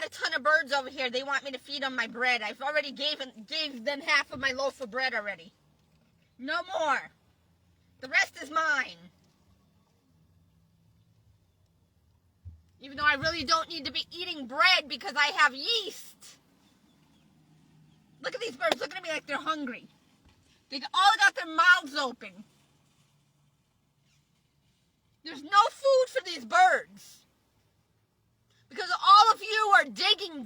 a ton of birds over here. They want me to feed them my bread. I've already gave them half of my loaf of bread already. No more. The rest is mine. Even though I really don't need to be eating bread because I have yeast. Look at these birds. Look at me like they're hungry. They all got their mouths open. There's no food for these birds. Because all of you are digging,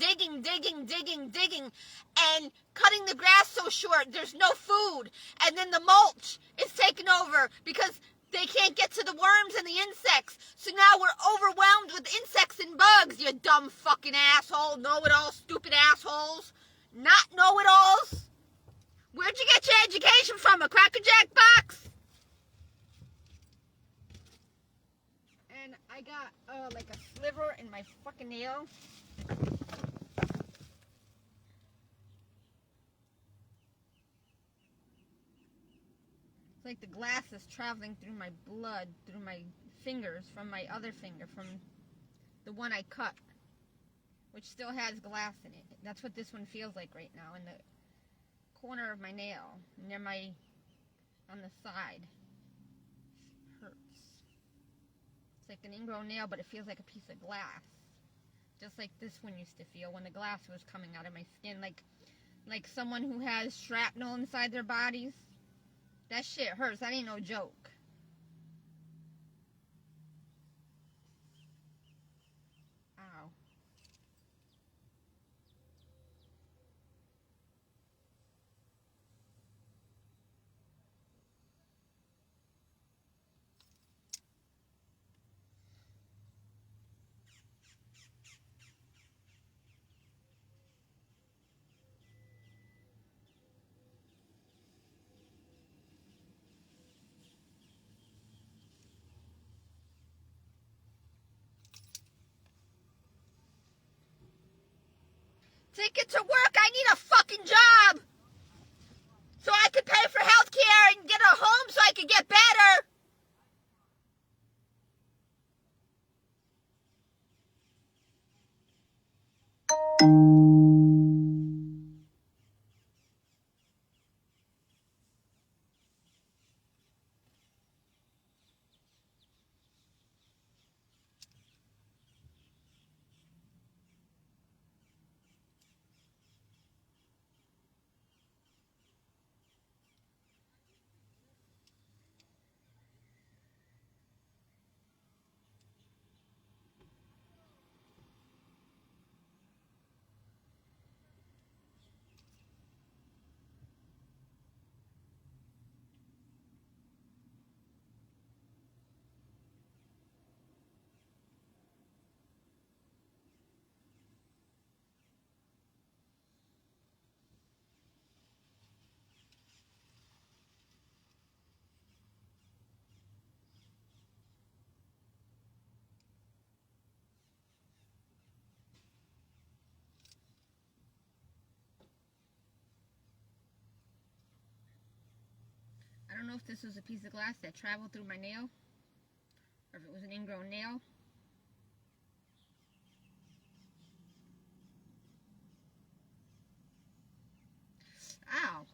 and cutting the grass so short, there's no food. And then the mulch is taken over because they can't get to the worms and the insects. So now we're overwhelmed with insects and bugs, you dumb fucking asshole. Know-it-all, stupid assholes. Not know-it-alls. Where'd you get your education from? A Cracker Jack box? And I got like a sliver in my fucking nail. It's like the glass is traveling through my blood, through my fingers, from my other finger, from the one I cut, which still has glass in it. That's what this one feels like right now, in the corner of my nail, near on the side. Hurts. It's like an ingrown nail, but it feels like a piece of glass. Just like this one used to feel when the glass was coming out of my skin, like someone who has shrapnel inside their bodies. That shit hurts. That ain't no joke. Ow. Take it to work. I need a fucking job. So I could pay for health care and get a home so I could get better. I don't know if this was a piece of glass that traveled through my nail, or if it was an ingrown nail. Ow.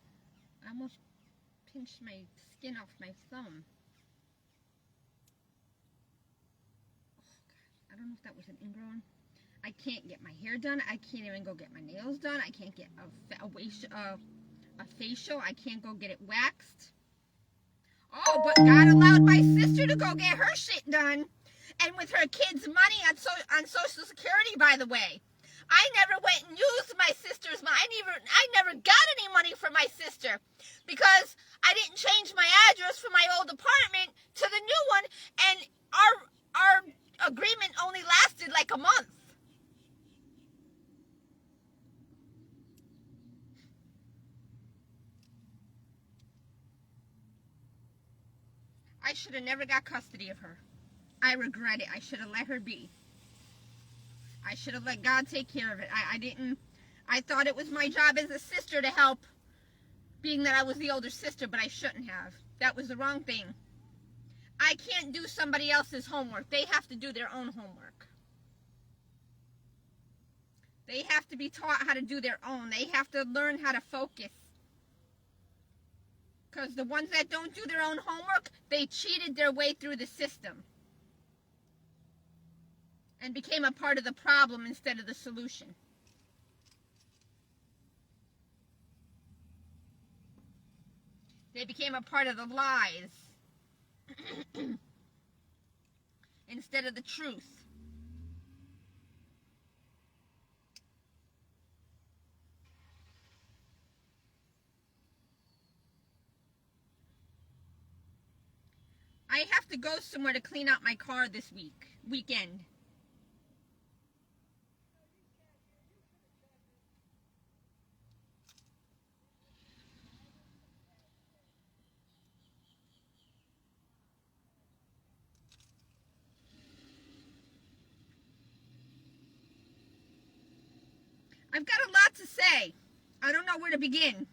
I almost pinched my skin off my thumb. Oh, God. I don't know if that was an ingrown. I can't get my hair done. I can't even go get my nails done. I can't get a facial. I can't go get it waxed. Oh, but God allowed my sister to go get her shit done. And with her kids' money on Social Security, by the way. I never went and used my sister's money. I never got any money from my sister because I didn't change my address from my old apartment to the new one, and our agreement only lasted like a month. I should have never got custody of her. I regret it. I should have let her be. I should have let God take care of it. I didn't. I thought it was my job as a sister to help, being that I was the older sister, but I shouldn't have. That was the wrong thing. I can't do somebody else's homework. They have to do their own homework. They have to be taught how to do their own. They have to learn how to focus. Because the ones that don't do their own homework, they cheated their way through the system and became a part of the problem instead of the solution. They became a part of the lies instead of the truth. I have to go somewhere to clean out my car this weekend. I've got a lot to say. I don't know where to begin.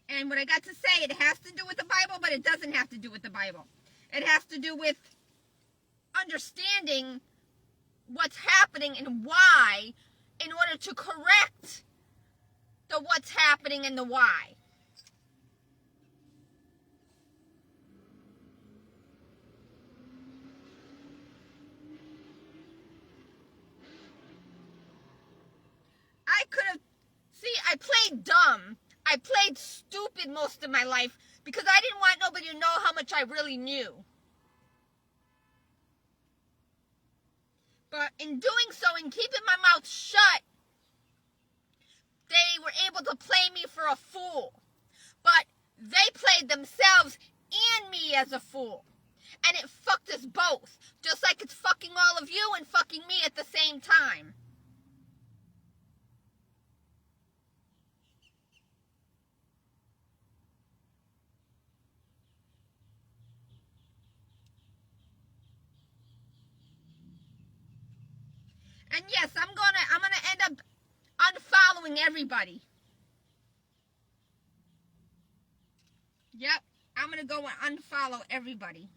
And what I got to say, it has to do with the Bible, but it doesn't have to do with the Bible. It has to do with understanding what's happening and why in order to correct the what's happening and the why. I played dumb. I played stupid most of my life because I didn't want nobody to know how much I really knew. But in doing so, in keeping my mouth shut, they were able to play me for a fool. But they played themselves and me as a fool. And it fucked us both. Just like it's fucking all of you and fucking me at the same time. And yes, I'm gonna end up unfollowing everybody. Yep, I'm gonna go and unfollow everybody.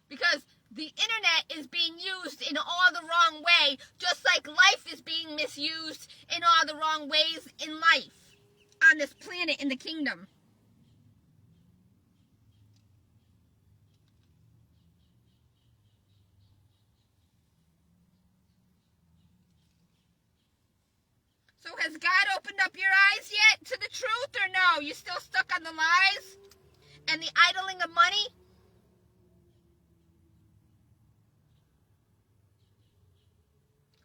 Because the internet is being used in all the wrong way, just like life is being misused in all the wrong ways in life, on this planet, in the kingdom. So has God opened up your eyes yet to the truth, or no? You still stuck on the lies and the idling of money?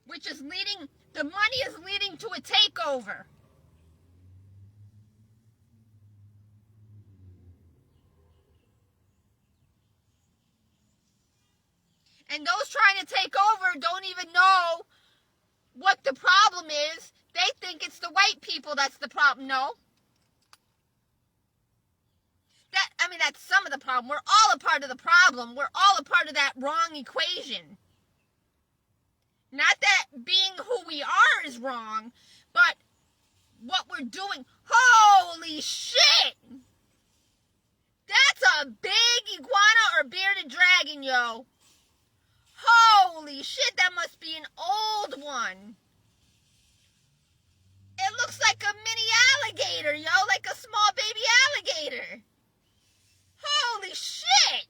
Which is leading, the money is leading to a takeover. And those trying to take over don't even know what the problem is. They think it's the white people that's the problem. No. That's some of the problem. We're all a part of the problem. We're all a part of that wrong equation. Not that being who we are is wrong, but what we're doing. Holy shit! That's a big iguana or bearded dragon, yo. Holy shit, that must be an old one. It looks like a mini alligator, yo, like a small baby alligator. Holy shit!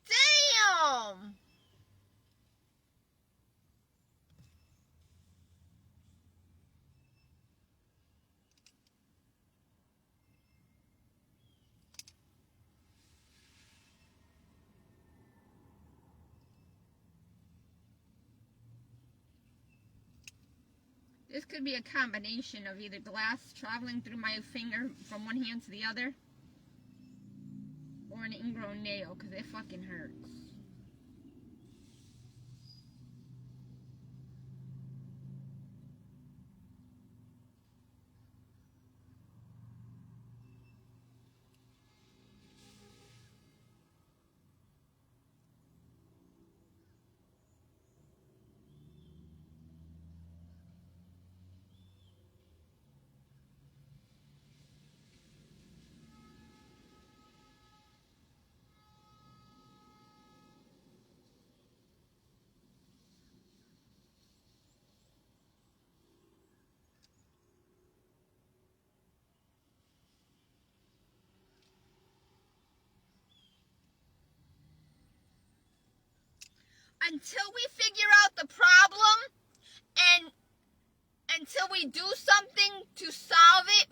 Damn! This could be a combination of either glass traveling through my finger from one hand to the other, or an ingrown nail, because it fucking hurts. until we figure out the problem and until we do something to solve it,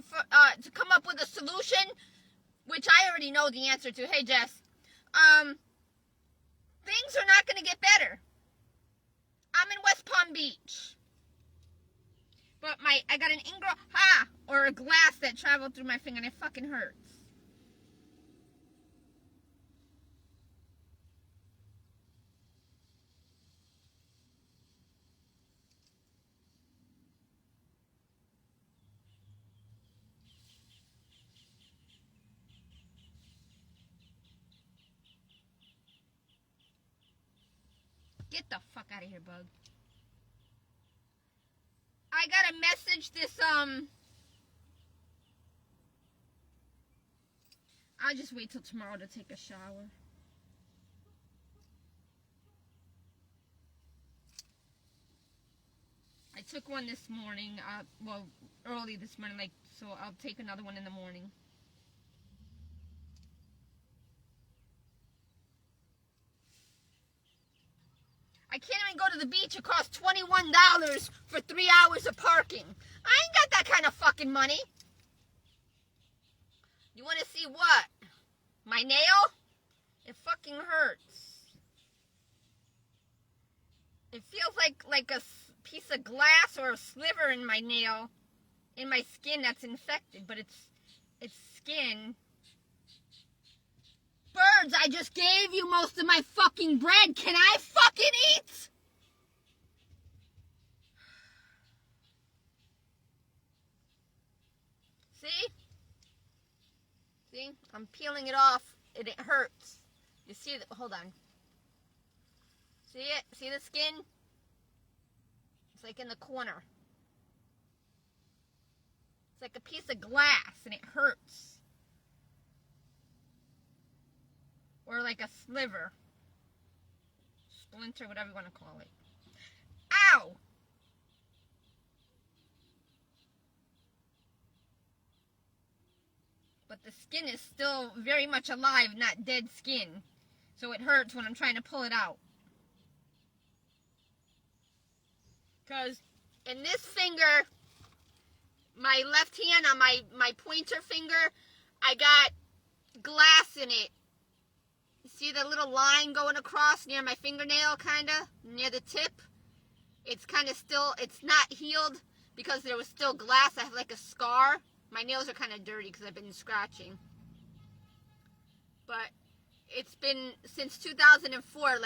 to come up with a solution, which I already know the answer to. Hey, Jess. Things are not going to get better. I'm in West Palm Beach. But I got an ingrown, or a glass that traveled through my finger and it fucking hurts. Get the fuck out of here, bug. I got a message this, I'll just wait till tomorrow to take a shower. I took one this morning, early this morning, so I'll take another one in the morning. I can't even go to the beach. It costs $21 for 3 hours of parking. I ain't got that kind of fucking money. You want to see what? My nail? It fucking hurts. It feels like a piece of glass or a sliver in my nail, in my skin that's infected, but it's skin. Birds, I just gave you most of my fucking bread. Can I fucking eat? See? See? I'm peeling it off. It hurts. You see it? Hold on. See it? See the skin? It's like in the corner. It's like a piece of glass and it hurts. Or like a sliver. Splinter, whatever you want to call it. Ow! But the skin is still very much alive, not dead skin. So it hurts when I'm trying to pull it out. Because in this finger, my left hand on my pointer finger, I got glass in it. See the little line going across near my fingernail, kind of, near the tip? It's kind of still, it's not healed because there was still glass. I have like a scar. My nails are kind of dirty because I've been scratching. But it's been since 2004,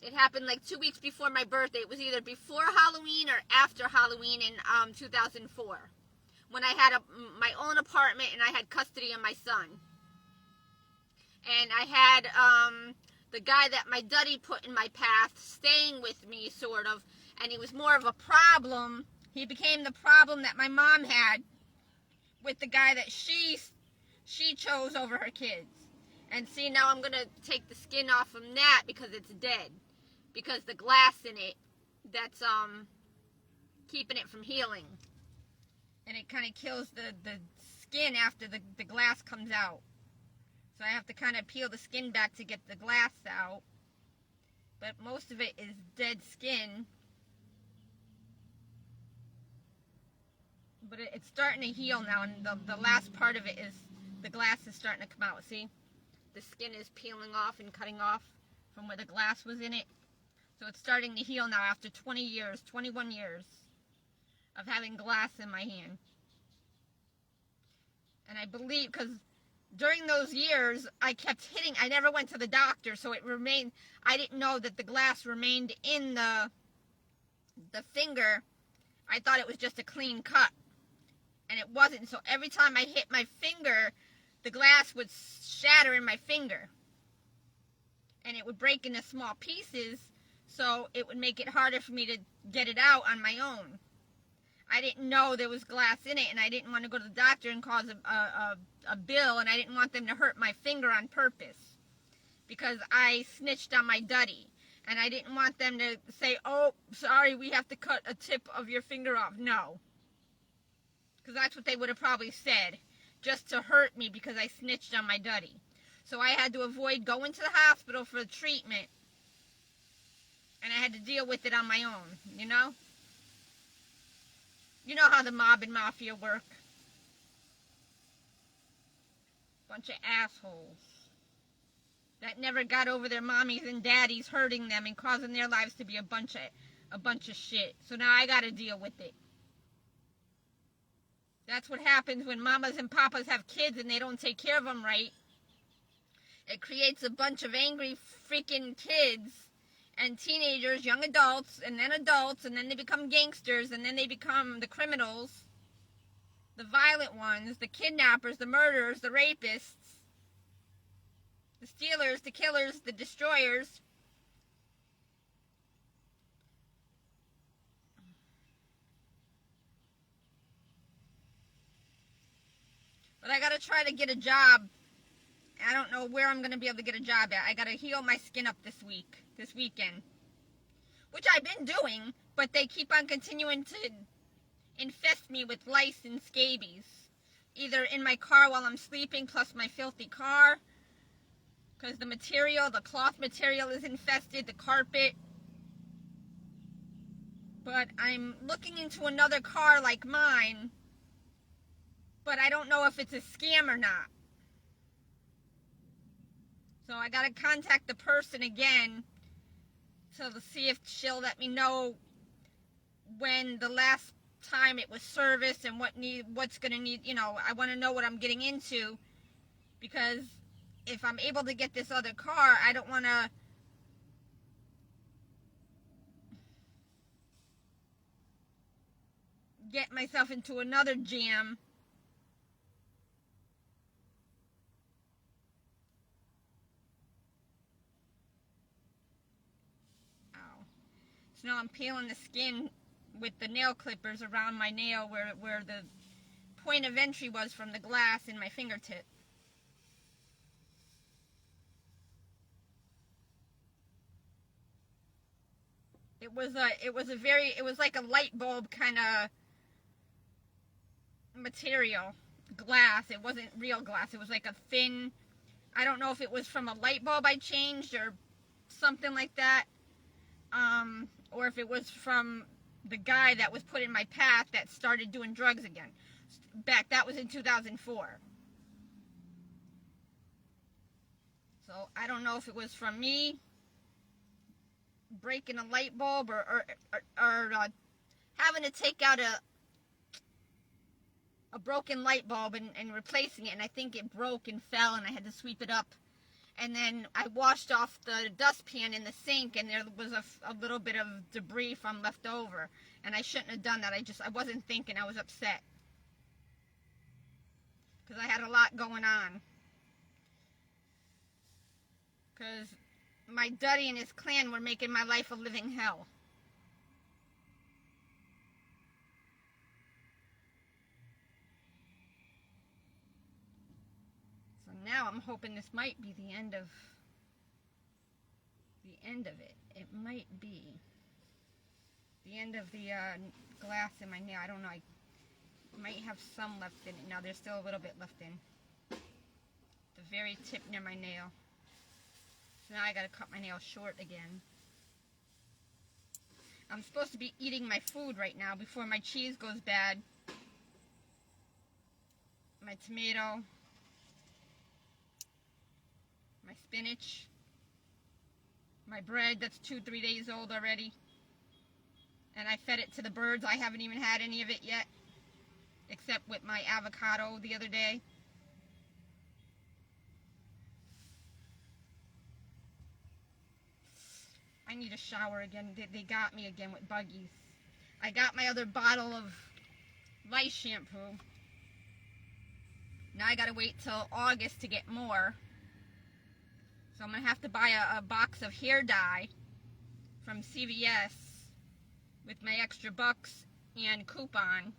it happened like 2 weeks before my birthday. It was either before Halloween or after Halloween in 2004. When I had my own apartment and I had custody of my son. And I had the guy that my daddy put in my path staying with me, sort of. And he was more of a problem. He became the problem that my mom had with the guy that she chose over her kids. And see, now I'm going to take the skin off from that because it's dead. Because the glass in it, that's keeping it from healing. And it kind of kills the skin after the glass comes out. So I have to kind of peel the skin back to get the glass out. But most of it is dead skin. But it's starting to heal now. And the last part of it is the glass is starting to come out. See? The skin is peeling off and cutting off from where the glass was in it. So it's starting to heal now after 20 years, 21 years of having glass in my hand. And I believe, because during those years, I kept hitting. I never went to the doctor, so it remained. I didn't know that the glass remained in the finger. I thought it was just a clean cut, and it wasn't. So every time I hit my finger, the glass would shatter in my finger, and it would break into small pieces. So it would make it harder for me to get it out on my own. I didn't know there was glass in it, and I didn't want to go to the doctor and cause a bill, and I didn't want them to hurt my finger on purpose because I snitched on my daddy, and I didn't want them to say, oh, sorry, we have to cut a tip of your finger off. No, because that's what they would have probably said, just to hurt me because I snitched on my daddy. So I had to avoid going to the hospital for treatment And I had to deal with it on my own, you know? You know how the mob and mafia work. Bunch of assholes that never got over their mommies and daddies hurting them and causing their lives to be a bunch of shit. So now I gotta deal with it. That's what happens when mamas and papas have kids and they don't take care of them right. It creates a bunch of angry freaking kids and teenagers, young adults, and then they become gangsters, and then they become the criminals, the violent ones, the kidnappers, the murderers, the rapists, the stealers, the killers, the destroyers. But I gotta try to get a job. I don't know where I'm gonna be able to get a job at. I gotta heal my skin up this weekend. Which I've been doing, but they keep on continuing to infest me with lice and scabies. Either in my car while I'm sleeping, plus my filthy car. Because the cloth material is infested, the carpet. But I'm looking into another car like mine. But I don't know if it's a scam or not. So I gotta contact the person again to see if she'll let me know when the last time it was serviced and what's gonna need, I want to know what I'm getting into, because if I'm able to get this other car, I don't want to get myself into another jam. Ow. So now I'm peeling the skin with the nail clippers around my nail where the point of entry was from the glass in my fingertip. It was like a light bulb kind of material, glass. It wasn't real glass. It was like a thin, I don't know if it was from a light bulb I changed or something like that, or if it was from the guy that was put in my path that started doing drugs again. That was in 2004. So I don't know if it was from me breaking a light bulb or having to take out a broken light bulb and replacing it, and I think it broke and fell, and I had to sweep it up. And then I washed off the dustpan in the sink, and there was a little bit of debris from left over, and I shouldn't have done that. I wasn't thinking. I was upset because I had a lot going on, because my daddy and his clan were making my life a living hell. So now I'm hoping this might be the end of it. It might be the end of the glass in my nail. I don't know. I might have some left in it. Now there's still a little bit left in the very tip near my nail. So now I gotta cut my nail short again. I'm supposed to be eating my food right now before my cheese goes bad. My tomato, my spinach, my bread that's 2-3 days old already. And I fed it to the birds. I haven't even had any of it yet, except with my avocado the other day. I need a shower again. They got me again with buggies. I got my other bottle of lice shampoo. Now I gotta wait till August to get more. So I'm gonna have to buy a box of hair dye from CVS with my extra bucks and coupon.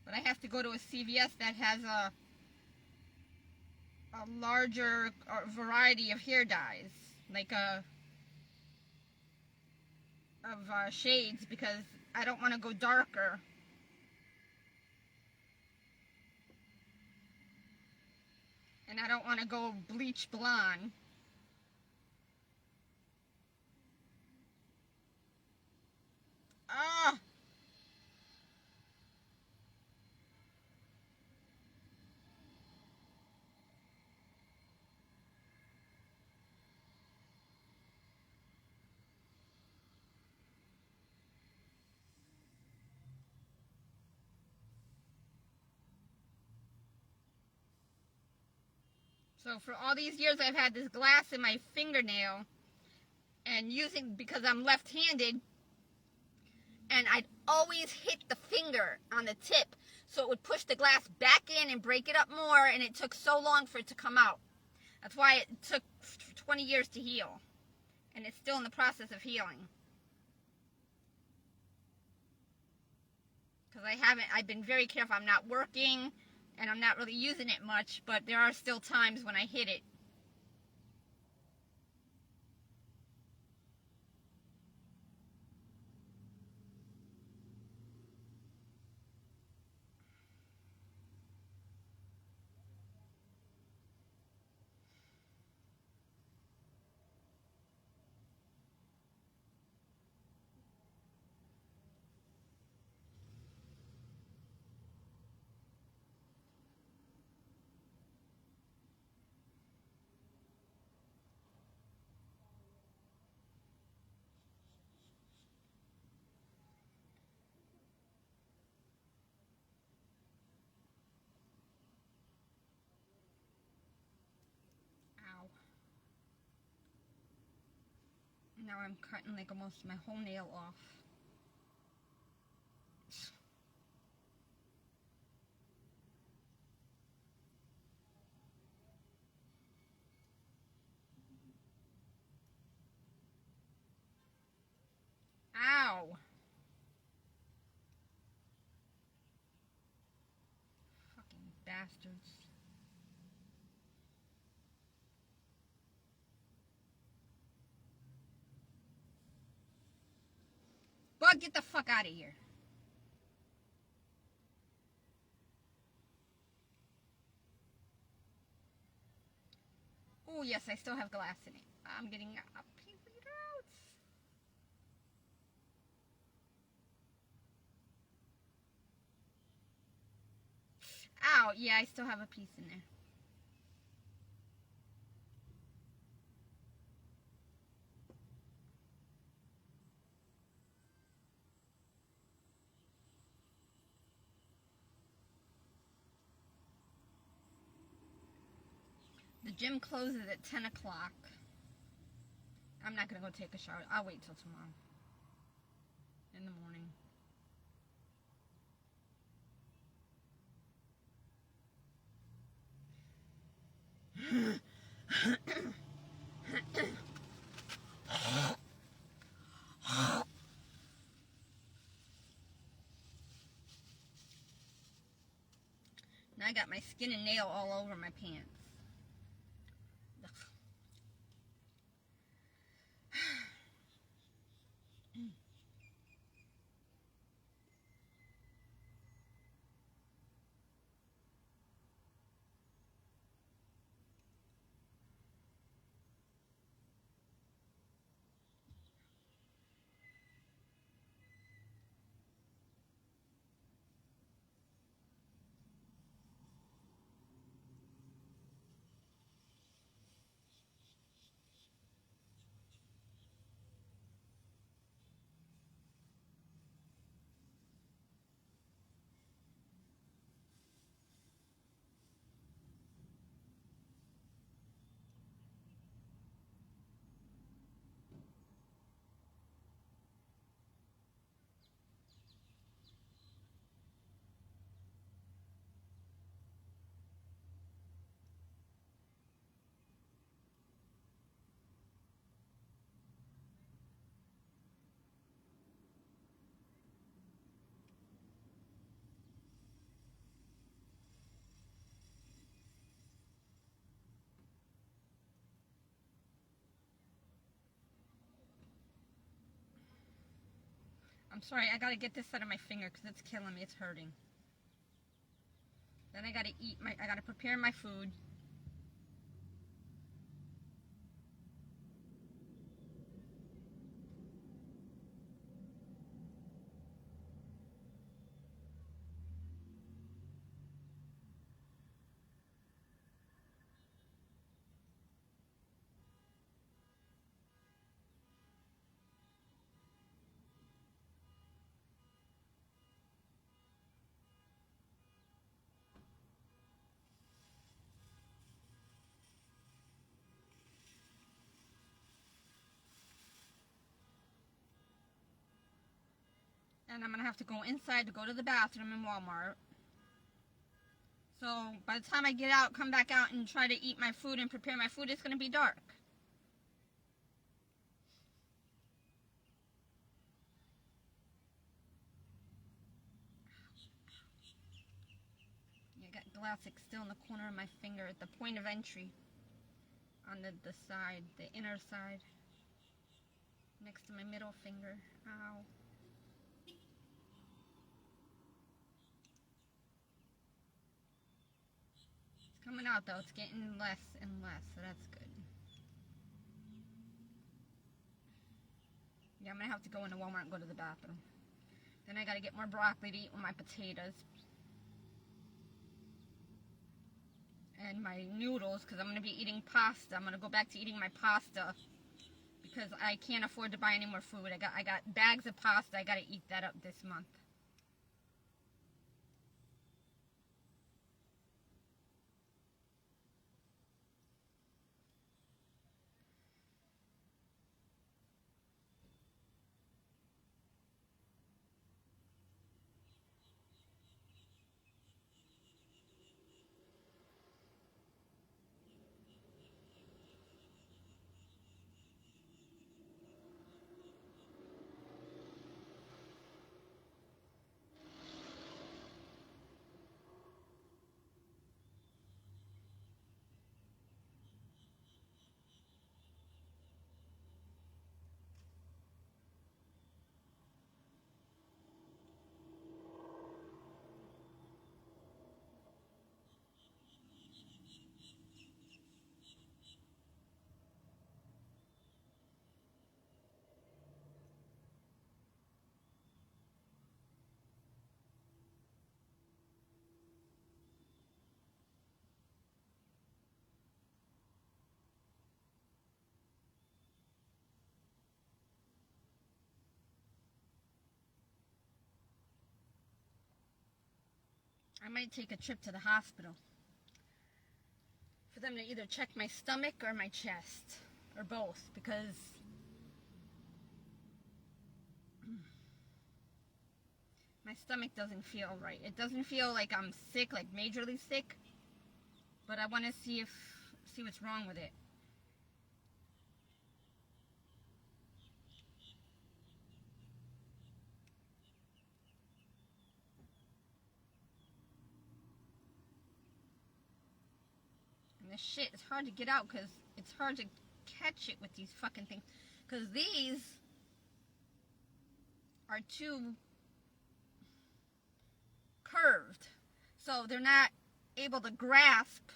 But I have to go to a CVS that has a larger variety of hair dyes, like of shades, because I don't want to go darker And I don't want to go bleach blonde. Ah! So for all these years I've had this glass in my fingernail, and because I'm left-handed, and I'd always hit the finger on the tip, so it would push the glass back in and break it up more, and it took so long for it to come out. That's why it took 20 years to heal, and it's still in the process of healing. Because I've been very careful. I'm not working, and I'm not really using it much, but there are still times when I hit it. Ow. Now I'm cutting like almost my whole nail off. Ow! Fucking bastards. Bug, get the fuck out of here. Oh, yes, I still have glass in it. I'm getting a pink roots. Ow, yeah, I still have a piece in there. The gym closes at 10 o'clock. I'm not going to go take a shower. I'll wait till tomorrow. In the morning. Now I got my skin and nail all over my pants. I'm sorry, I gotta get this out of my finger because it's killing me. It's hurting. Then I gotta prepare my food. And I'm going to have to go inside to go to the bathroom in Walmart. So by the time I get out, come back out and try to eat my food and prepare my food, it's going to be dark. I got Glassix still in the corner of my finger at the point of entry on the side, the inner side, next to my middle finger. Ow. It's coming out though, it's getting less and less, so that's good. Yeah, I'm gonna have to go into Walmart and go to the bathroom. Then I gotta get more broccoli to eat with my potatoes. And my noodles, because I'm going to be eating pasta. I'm going to go back to eating my pasta because I can't afford to buy any more food. I got bags of pasta. I got to eat that up this month. I might take a trip to the hospital for them to either check my stomach or my chest, or both, because my stomach doesn't feel right. It doesn't feel like I'm sick, like majorly sick, but I want to see what's wrong with it. And this shit is hard to get out because it's hard to catch it with these fucking things. Because these are too curved. So they're not able to grasp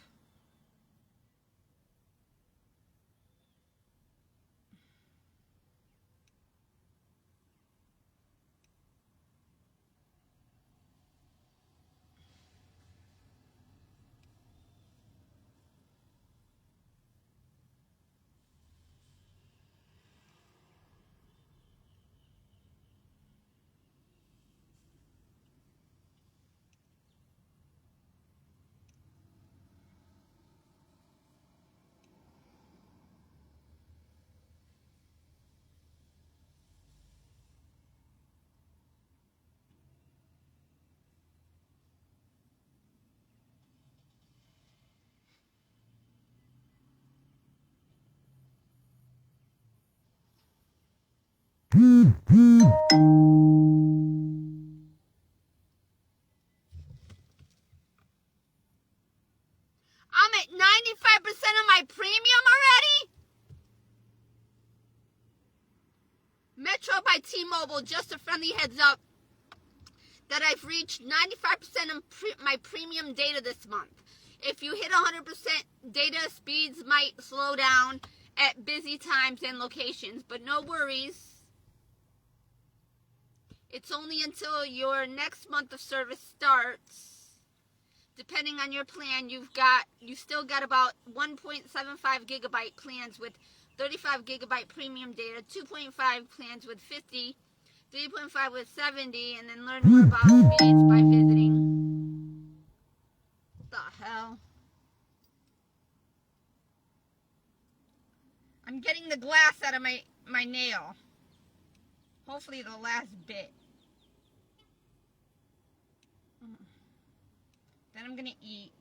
I'm at 95% of my premium already? Metro by T-Mobile, just a friendly heads up that I've reached 95% of my premium data this month. If you hit 100%, data speeds might slow down at busy times and locations, but no worries. It's only until your next month of service starts. Depending on your plan, you still got about 1.75 gigabyte plans with 35 gigabyte premium data, 2.5 plans with 50, 3.5 with 70, and then learn more about speeds by visiting. What the hell? I'm getting the glass out of my nail. Hopefully the last bit. Then I'm gonna eat.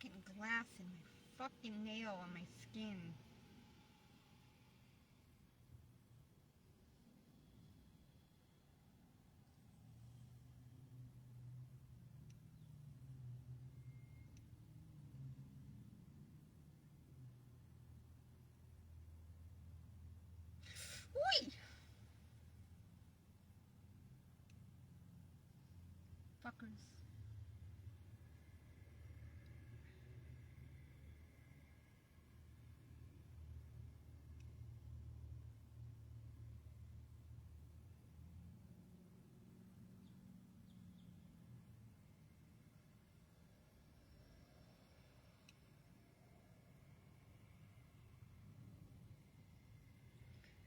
Fucking glass in my fucking nail on my skin. Whee! Fuckers.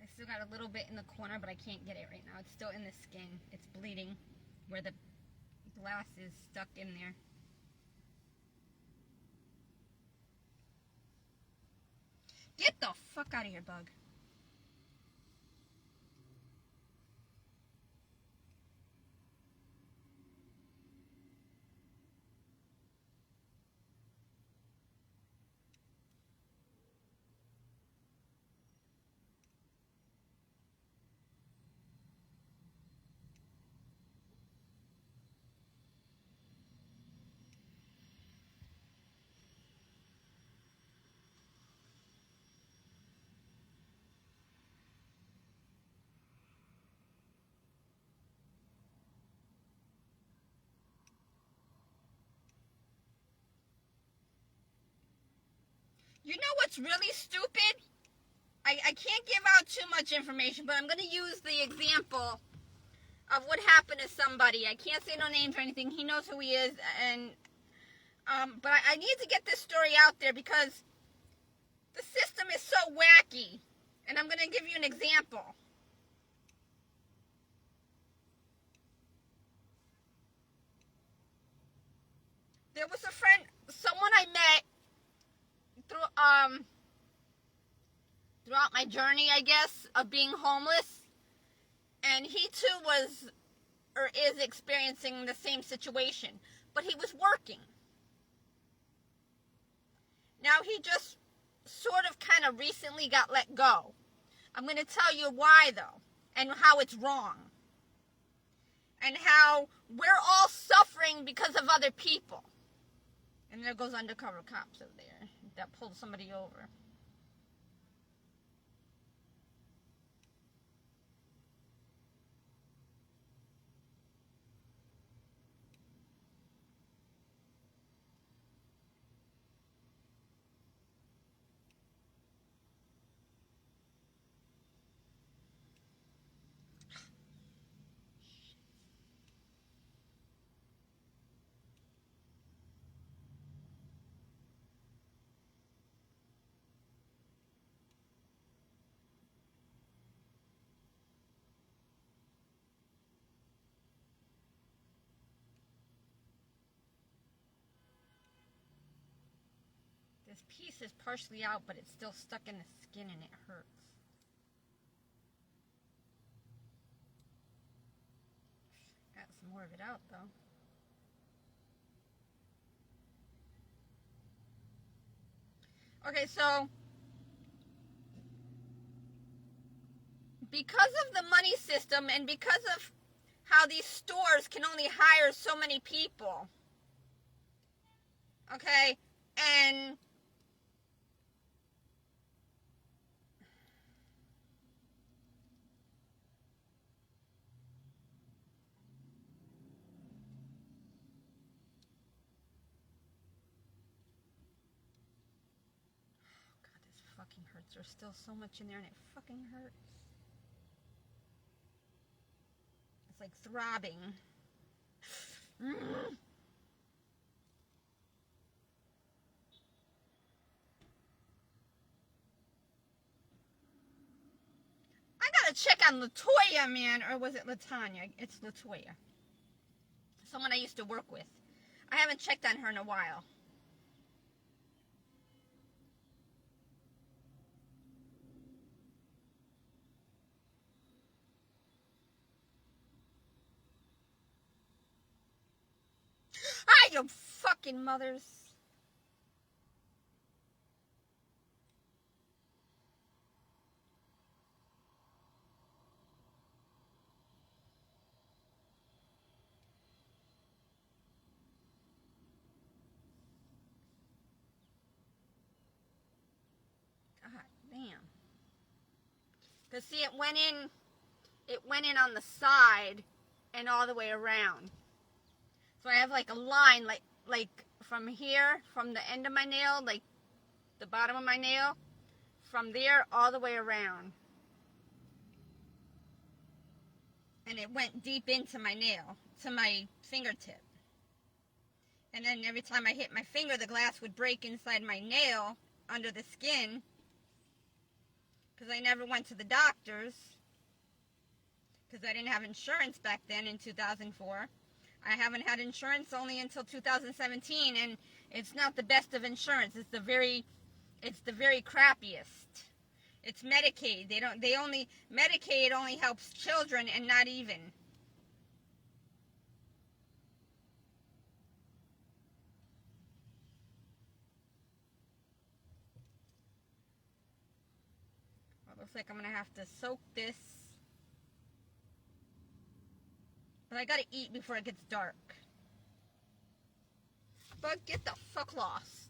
I still got a little bit in the corner, but I can't get it right now. It's still in the skin. It's bleeding where the glass is stuck in there. Get the fuck out of here, bug. You know what's really stupid? I can't give out too much information, but I'm going to use the example of what happened to somebody. I can't say no names or anything. He knows who he is, and but I need to get this story out there because the system is so wacky. And I'm going to give you an example. There was a friend, someone I met throughout my journey, I guess, of being homeless, and he too was or is experiencing the same situation, but he was working. Now he just sort of kind of recently got let go. I'm going to tell you why though, and how it's wrong, and how we're all suffering because of other people. And there goes undercover cops over there that pulled somebody over. This piece is partially out, but it's still stuck in the skin and it hurts. Got some more of it out though. Okay, so because of the money system and because of how these stores can only hire so many people, okay, and fucking hurts. There's still so much in there and it fucking hurts. It's like throbbing. Mm. I gotta check on Latoya, man. Or was it Latanya? It's Latoya. Someone I used to work with. I haven't checked on her in a while. Ah, you fucking mothers. God damn. Cause see, it went in on the side and all the way around. So I have like a line, like from here, from the end of my nail, like the bottom of my nail, from there all the way around. And it went deep into my nail, to my fingertip. And then every time I hit my finger, the glass would break inside my nail under the skin. Because I never went to the doctors. Because I didn't have insurance back then in 2004. I haven't had insurance only until 2017, and it's not the best of insurance. It's the very crappiest. It's Medicaid. Medicaid only helps children, and not even. Well, it looks like I'm gonna have to soak this. But I gotta eat before it gets dark. But get the fuck lost.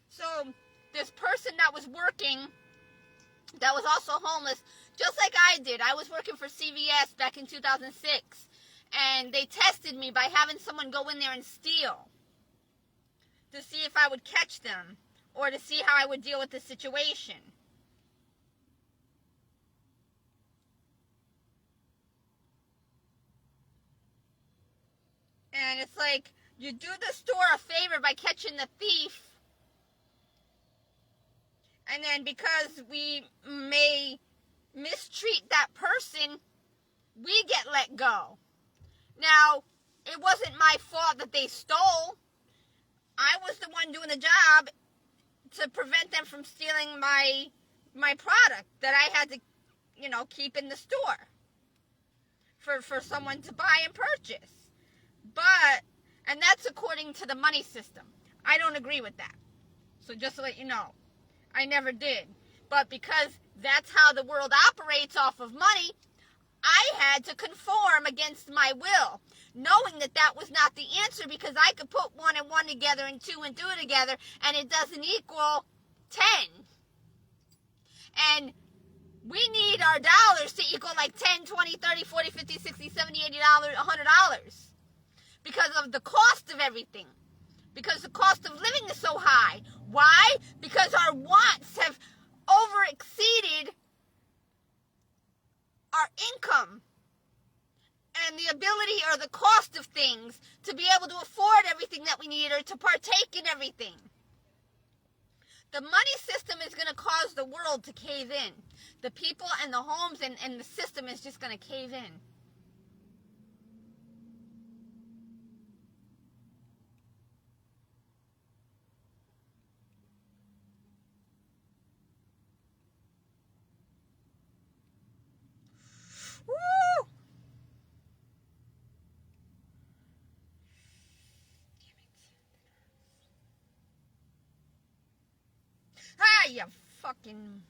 So, this person that was working, that was also homeless, just like I did. I was working for CVS back in 2006. And they tested me by having someone go in there and steal. To see if I would catch them. Or to see how I would deal with the situation. And it's like, you do the store a favor by catching the thief. And then because we may mistreat that person, we get let go. Now, it wasn't my fault that they stole. I was the one doing the job to prevent them from stealing my product that I had to, keep in the store for someone to buy and purchase. And that's according to the money system. I don't agree with that. So just to let you know, I never did. But because that's how the world operates off of money, I had to conform against my will, knowing that that was not the answer, because I could put 1 and 1 together and 2 and 2 together, and it doesn't equal 10. And we need our dollars to equal like 10, 20, 30, 40, 50, 60, 70, $80, $100. Because of the cost of everything. Because the cost of living is so high. Why? Because our wants have over-exceeded our income and the ability or the cost of things to be able to afford everything that we need or to partake in everything. The money system is going to cause the world to cave in. The people and the homes and the system is just going to cave in. Woo! Ah, you fucking...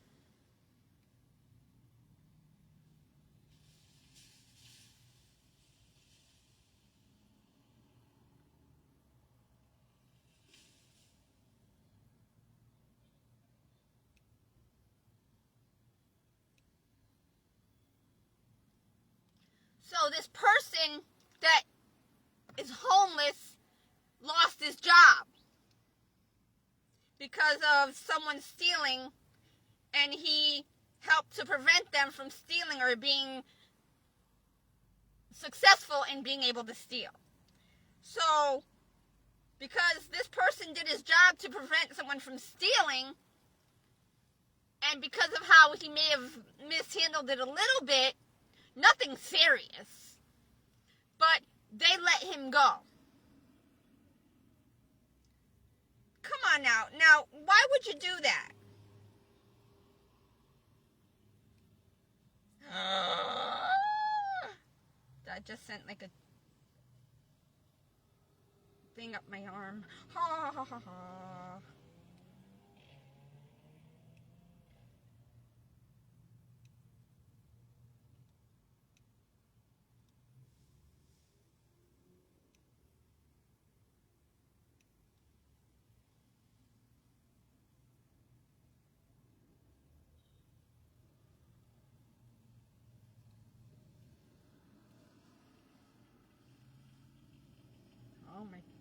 So this person that is homeless lost his job because of someone stealing, and he helped to prevent them from stealing or being successful in being able to steal. So, because this person did his job to prevent someone from stealing, and because of how he may have mishandled it a little bit, nothing serious, but they let him go. Come on now. Now, why would you do that? That just sent like a thing up my arm. Ha ha ha ha.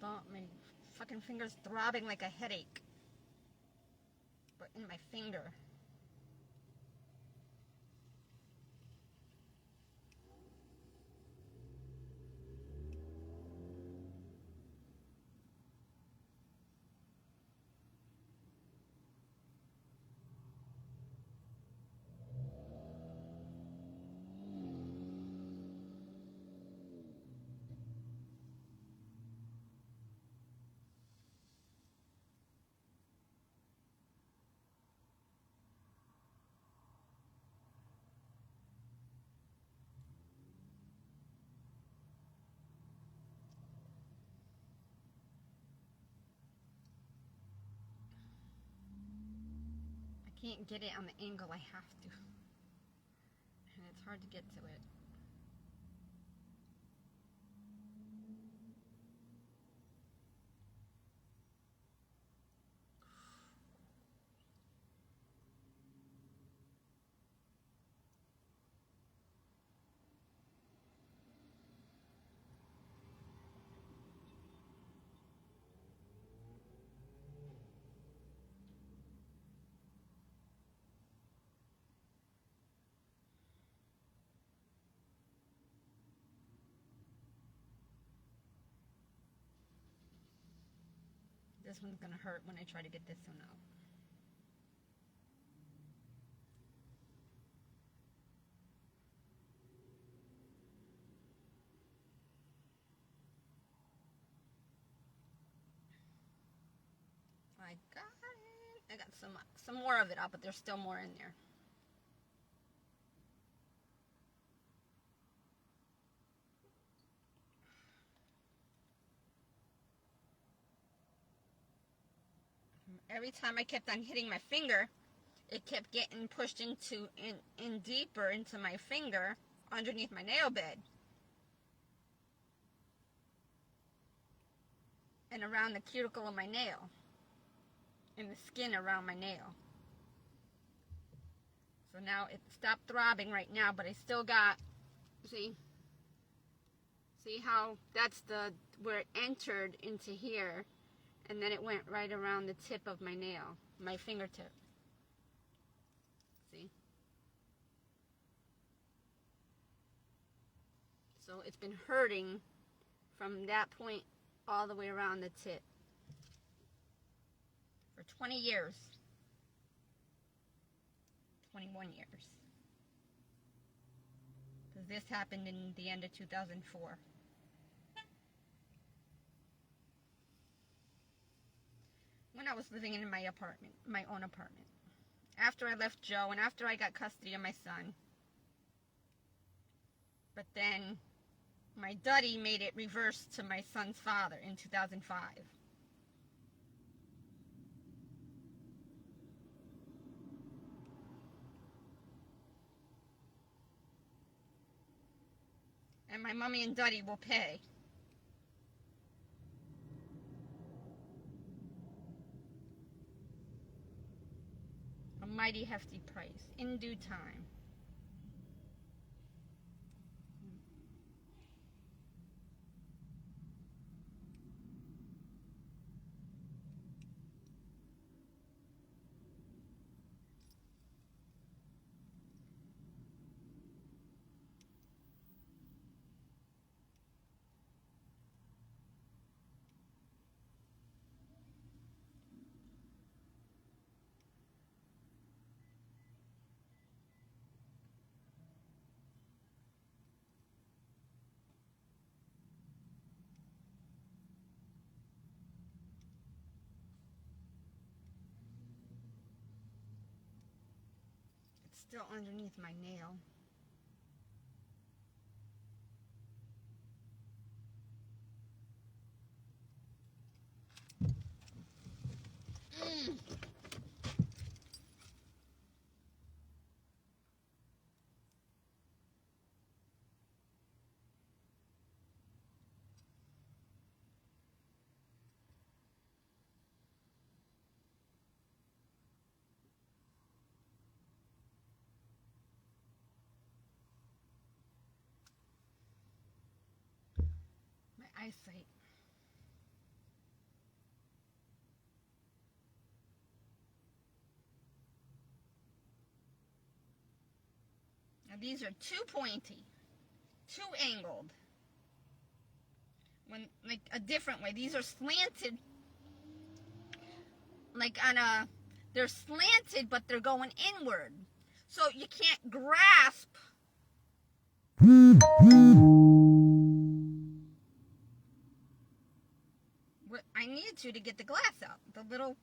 Oh, my fucking finger's throbbing like a headache. But in my finger. I can't get it on the angle I have to. And it's hard to get to it. This one's gonna hurt when I try to get this one out. I got it. I got some more of it out, but there's still more in there. Every time I kept on hitting my finger, it kept getting pushed in deeper into my finger underneath my nail bed and around the cuticle of my nail and the skin around my nail. So now it stopped throbbing right now, but I still got, see how that's where it entered into here, and then it went right around the tip of my nail, my fingertip. See? So it's been hurting from that point all the way around the tip for 20 years. 21 years. Because this happened in the end of 2004. When I was living in my apartment, my own apartment. After I left Joe and after I got custody of my son. But then my daddy made it reverse to my son's father in 2005. And my mommy and daddy will pay. A mighty hefty price in due time. still underneath my nail. My eyesight. Now these are too pointy, too angled. When, like, a different way. These are slanted, like on a, they're slanted, but they're going inward. So you can't grasp. What I needed to get the glass out. The little.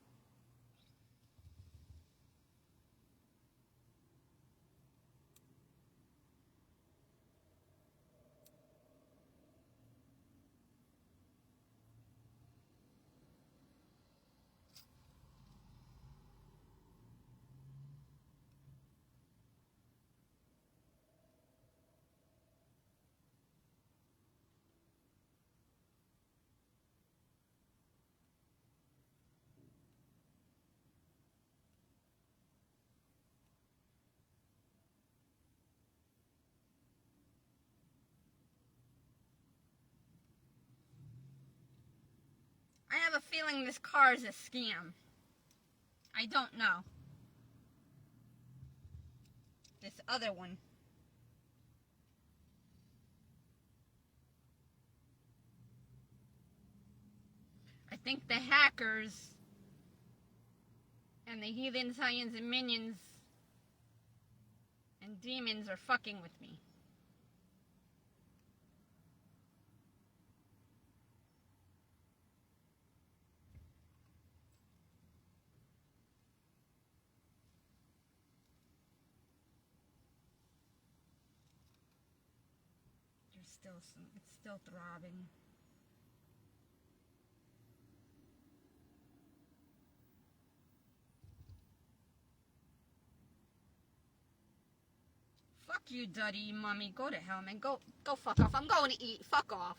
I have a feeling this car is a scam. I don't know. This other one. I think the hackers and the heathens, Hyens, and minions and demons are fucking with me. It's still throbbing. Fuck you, Duddy, mommy. Go to hell, man. Go fuck off. I'm going to eat. Fuck off.